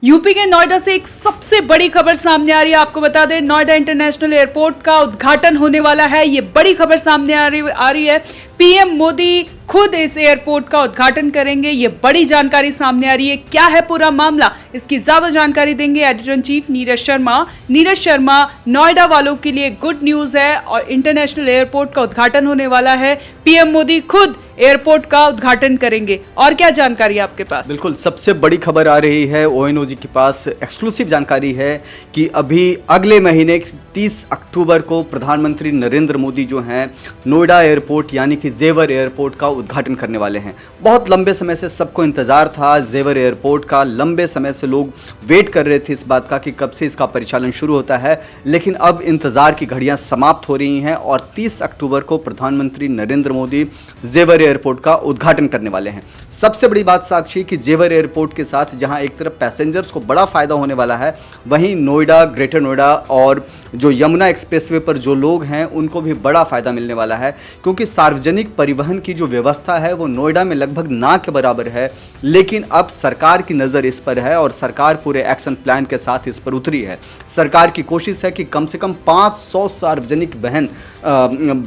UP के नोएडा से एक सबसे बड़ी खबर सामने आ रही है। आपको बता दें, नोएडा इंटरनेशनल एयरपोर्ट का उद्घाटन होने वाला है। ये बड़ी खबर सामने आ रही है। पीएम मोदी खुद इस एयरपोर्ट का उद्घाटन करेंगे। ये बड़ी जानकारी सामने आ रही है। क्या है पूरा मामला, इसकी ज्यादा जानकारी देंगे editor in chief Neeraj Sharma. Neeraj Sharma, Noida वालों के लिए गुड न्यूज है और इंटरनेशनल एयरपोर्ट का उद्घाटन होने वाला है। पीएम मोदी खुद एयरपोर्ट का उद्घाटन करेंगे। और क्या जानकारी है आपके पास? बिल्कुल, सबसे बड़ी खबर आ रही है। ओएनओजी के पास एक्सक्लूसिव जानकारी है कि अभी अगले महीने 30 अक्टूबर को प्रधानमंत्री नरेंद्र मोदी जो हैं नोएडा एयरपोर्ट यानी कि जेवर एयरपोर्ट का उद्घाटन करने वाले हैं। बहुत लंबे समय से सबको इंतजार था जेवर एयरपोर्ट का। लंबे समय से लोग वेट कर रहे थे इस बात का कि कब से इसका परिचालन शुरू होता है, लेकिन अब इंतजार की घड़ियां समाप्त हो रही हैं और 30 अक्टूबर को प्रधानमंत्री नरेंद्र मोदी जेवर एयरपोर्ट का उद्घाटन करने वाले हैं। सबसे बड़ी बात साक्षी कि जेवर एयरपोर्ट के साथ जहां एक तरफ पैसेंजर्स को बड़ा फायदा होने वाला है, वहीं नोएडा, ग्रेटर नोएडा और जो यमुना एक्सप्रेसवे पर जो लोग हैं उनको भी बड़ा फायदा मिलने वाला है, क्योंकि सार्वजनिक परिवहन की जो व्यवस्था है वो नोएडा में लगभग ना के बराबर है। लेकिन अब सरकार की नज़र इस पर है और सरकार पूरे एक्शन प्लान के साथ इस पर उतरी है। सरकार की कोशिश है कि कम से कम 500 सार्वजनिक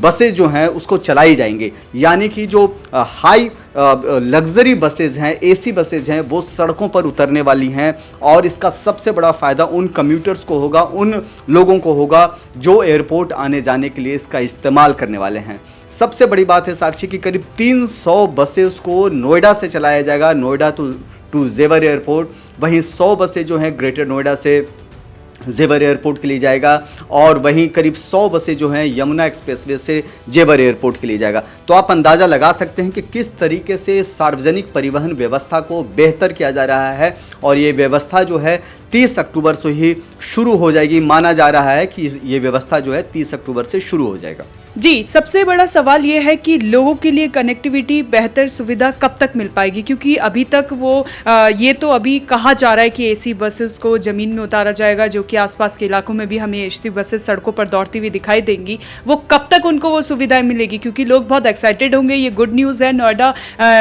बसें जो हैं उसको चलाई जाएंगी, यानी कि जो हाई लग्जरी बसेज हैं, एसी बसेज हैं, वो सड़कों पर उतरने वाली हैं। और इसका सबसे बड़ा फ़ायदा उन कम्यूटर्स को होगा, उन लोगों को होगा जो एयरपोर्ट आने जाने के लिए इसका इस्तेमाल करने वाले हैं। सबसे बड़ी बात है साक्षी कि करीब 300 बसेस को नोएडा से चलाया जाएगा, नोएडा टू जेवर एयरपोर्ट। वहीं 100 बसें जो हैं ग्रेटर नोएडा से जेवर एयरपोर्ट के लिए जाएगा और वहीं करीब 100 बसें जो हैं यमुना एक्सप्रेसवे से जेवर एयरपोर्ट के लिए जाएगा। तो आप अंदाज़ा लगा सकते हैं कि किस तरीके से सार्वजनिक परिवहन व्यवस्था को बेहतर किया जा रहा है और ये व्यवस्था जो है 30 अक्टूबर से ही शुरू हो जाएगी। माना जा रहा है कि ये व्यवस्था जो है 30 अक्टूबर से शुरू हो जाएगा। जी, सबसे बड़ा सवाल ये है कि लोगों के लिए कनेक्टिविटी, बेहतर सुविधा कब तक मिल पाएगी, क्योंकि अभी तक ये तो अभी कहा जा रहा है कि एसी बसेस को ज़मीन में उतारा जाएगा, जो कि आसपास के इलाकों में भी हमें एसी बसेस सड़कों पर दौड़ती हुई दिखाई देंगी। वो कब तक उनको वो सुविधाएं मिलेगी, क्योंकि लोग बहुत एक्साइटेड होंगे। ये गुड न्यूज़ है नोएडा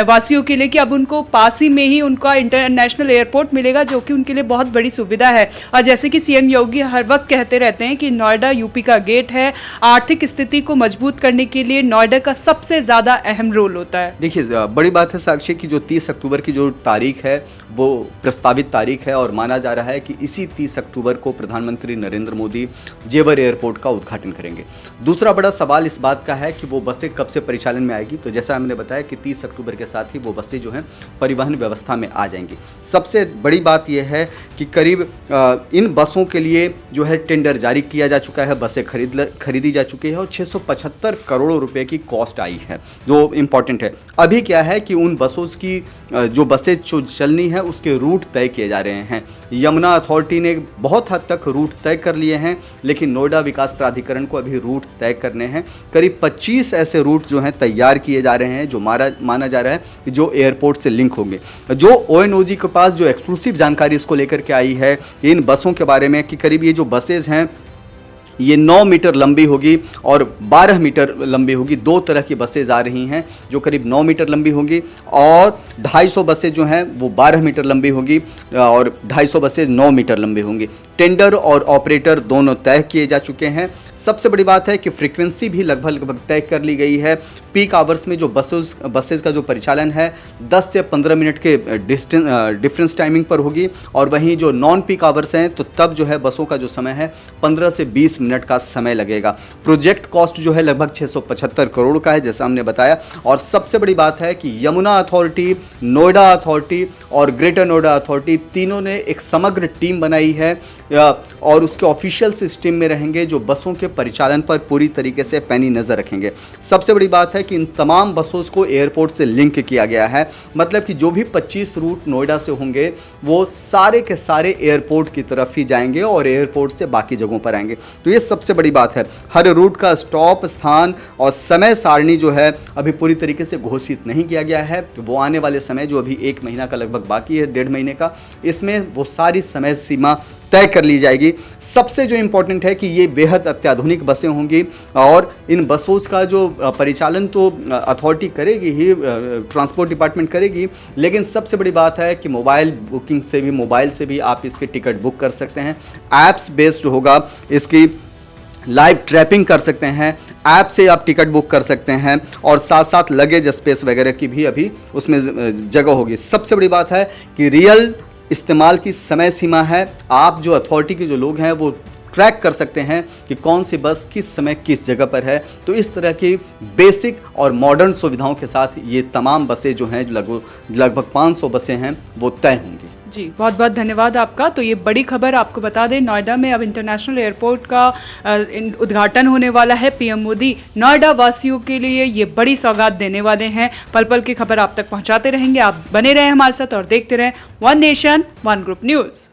वासियों के लिए कि अब उनको पास ही में ही उनका इंटरनेशनल एयरपोर्ट मिलेगा, जो कि उनके लिए बहुत बड़ी सुविधा है। और जैसे कि सीएम योगी हर वक्त कहते रहते हैं कि नोएडा यूपी का गेट है, आर्थिक स्थिति को मजबूत करने के लिए नोएडा का सबसे ज्यादा अहम रोल होता है। देखिए, बड़ी बात है साक्षी कि जो 30 अक्टूबर की जो तारीख है वो प्रस्तावित तारीख है और माना जा रहा है कि इसी 30 अक्टूबर को प्रधानमंत्री नरेंद्र मोदी जेवर एयरपोर्ट का उद्घाटन करेंगे। दूसरा बड़ा सवाल इस बात का है कि वो बसें कब से परिचालन में आएगी। तो जैसा हमने बताया कि 30 अक्टूबर के साथ ही वो बसें जो हैं परिवहन व्यवस्था में आ जाएंगी। सबसे बड़ी बात यह है कि करीब इन बसों के लिए जो है टेंडर जारी किया जा चुका है, बसें खरीदी जा चुकी है और 675 करोड़ रुपए की कॉस्ट आई है, जो इंपॉर्टेंट है। अभी क्या है कि उन बसों की जो बसें जो चलनी है उसके रूट तय किए जा रहे हैं। यमुना अथॉरिटी ने बहुत हद तक रूट तय कर लिए हैं, लेकिन नोएडा विकास प्राधिकरण को अभी रूट तय करने हैं। करीब 25 ऐसे रूट जो हैं तैयार किए जा रहे हैं, जो माना जा रहा है कि जो एयरपोर्ट से लिंक होंगे। जो ओएनओजी के पास जो एक्सक्लूसिव जानकारी इसको लेकर के आई है इन बसों के बारे में कि करीब ये जो बसेज हैं ये 9 मीटर लंबी होगी और 12 मीटर लंबी होगी। दो तरह की बसेज आ रही हैं जो करीब 9 मीटर लंबी होगी और 250 बसें जो हैं वो 12 मीटर लंबी होगी और 250 बसें 9 मीटर लंबी होंगी। टेंडर और ऑपरेटर दोनों तय किए जा चुके हैं। सबसे बड़ी बात है कि फ्रीक्वेंसी भी लगभग तय कर ली गई है। पीक आवर्स में जो बसेज का जो परिचालन है 10 से 15 मिनट के डिफरेंस टाइमिंग पर होगी और वहीं जो नॉन पीक आवर्स हैं तो तब जो है बसों का जो समय है 15 से 20 मिनट का समय लगेगा। प्रोजेक्ट कॉस्ट जो है लगभग 675 करोड़ का है, जैसा हमने बताया। और सबसे बड़ी बात है कि यमुना अथॉरिटी, नोएडा अथॉरिटी और ग्रेटर नोएडा अथॉरिटी तीनों ने एक समग्र टीम बनाई है और उसके ऑफिशियल्स इस टीम में रहेंगे जो बसों के परिचालन पर पूरी तरीके से पैनी नज़र रखेंगे। सबसे बड़ी बात है कि इन तमाम बसों को एयरपोर्ट से लिंक किया गया है, मतलब कि जो भी 25 रूट नोएडा से होंगे वो सारे के सारे एयरपोर्ट की तरफ ही जाएंगे और एयरपोर्ट से बाकी जगहों पर आएंगे। तो ये सबसे बड़ी बात है। हर रूट का स्टॉप स्थान और समय सारणी जो है अभी पूरी तरीके से घोषित नहीं किया गया है। तो वो आने वाले समय जो अभी 1 महीना का लगभग बाकी है, 1.5 महीने का, इसमें वो सारी समय सीमा तय कर ली जाएगी। सबसे जो इम्पोर्टेंट है कि ये बेहद अत्याधुनिक बसें होंगी और इन बसों का जो परिचालन तो अथॉरिटी करेगी ही, ट्रांसपोर्ट डिपार्टमेंट करेगी, लेकिन सबसे बड़ी बात है कि मोबाइल बुकिंग से भी, मोबाइल से भी आप इसके टिकट बुक कर सकते हैं। ऐप्स बेस्ड होगा, इसकी लाइव ट्रैपिंग कर सकते हैं, ऐप से आप टिकट बुक कर सकते हैं और साथ साथ लगेज स्पेस वगैरह की भी अभी उसमें जगह होगी। सबसे बड़ी बात है कि रियल इस्तेमाल की समय सीमा है। आप जो अथॉरिटी के जो लोग हैं वो ट्रैक कर सकते हैं कि कौन सी बस किस समय किस जगह पर है। तो इस तरह की बेसिक और मॉडर्न सुविधाओं के साथ ये तमाम बसें जो हैं, जो लगभग 500 बसें हैं, वो तय होंगी। जी, बहुत बहुत धन्यवाद आपका। तो ये बड़ी खबर आपको बता दें, नोएडा में अब इंटरनेशनल एयरपोर्ट का उद्घाटन होने वाला है। पीएम मोदी नोएडा वासियों के लिए ये बड़ी सौगात देने वाले हैं। पल पल की खबर आप तक पहुंचाते रहेंगे। आप बने रहें हमारे साथ और देखते रहें one nation one group news.